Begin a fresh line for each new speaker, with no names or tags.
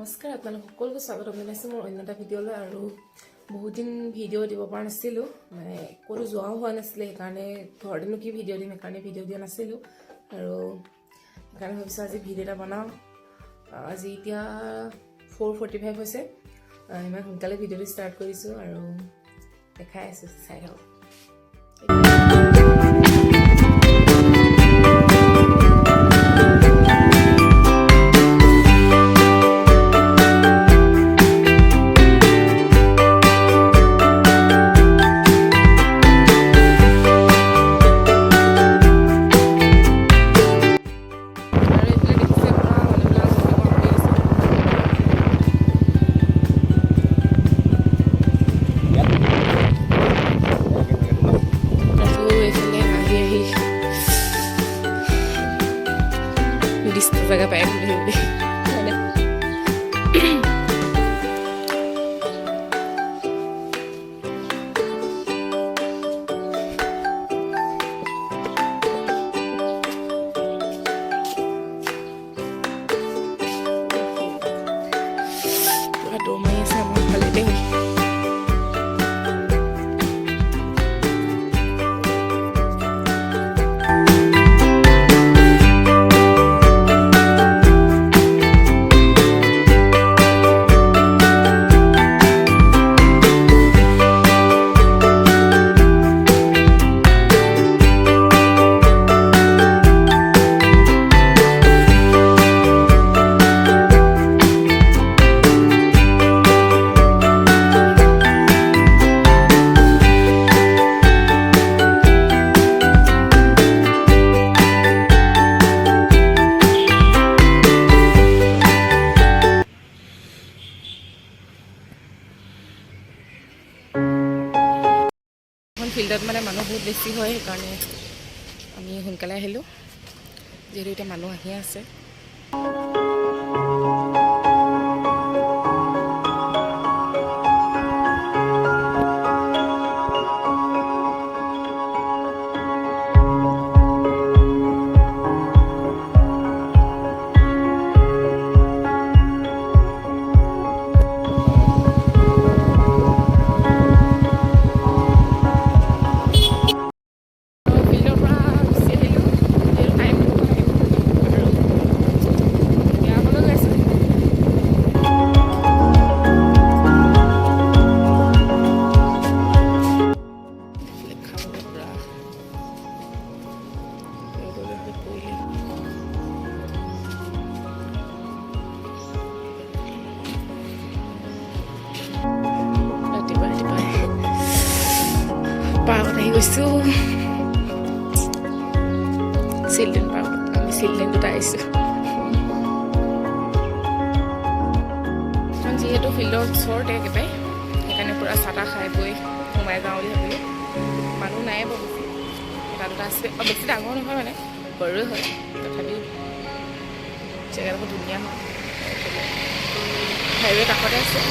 নমস্কাৰ আপোনালোক সকলোকে স্বাগতম জনাইছোঁ মোৰ অন্য এটা ভিডিঅ'লৈ। আৰু বহুত দিন ভিডিঅ' দিব পৰা নাছিলোঁ, মানে ক'তো যোৱাও হোৱা নাছিলে, সেইকাৰণে ঘৰতেনো কি ভিডিঅ' দিম, সেইকাৰণে ভিডিঅ' দিয়া নাছিলোঁ। আৰু সেইকাৰণে ভাবিছোঁ আজি ভিডিঅ' এটা বনাওঁ। আজি এতিয়া 4:45 হৈছে, ইমান সোনকালে ভিডিঅ'টো ষ্টাৰ্ট কৰিছোঁ আৰু দেখাই আছোঁ, চাই থাকক। Jagah PM dulu. Aduh, main sama kali deh. ফিল্ডত মানে মানুহ বহুত বেছি হয়, সেইকাৰণে আমি সোনকালে আহিলোঁ, যিহেতু এতিয়া মানুহ আহি আছে। পাৰ্কত আহি গৈছোঁ, চিলড্ৰেন পাৰ্কত। আমি চিলড্ৰেন দুটা আহিছোঁ, যিহেতু ফিল্ডৰ ওচৰতে একেবাৰে, সেইকাৰণে পূৰা চাহ তাহ খাই বৈ সোমাই যাওঁ বুলি ভাবিলোঁ। মানুহ নাই বাৰু, এটা দুটা আছে, বেছি ডাঙৰ নহয় মানে, সৰুৱে হয়, তথাপিও জেগাডোখৰ ধুনীয়া হয়, হাইৱে কাষতে আছে।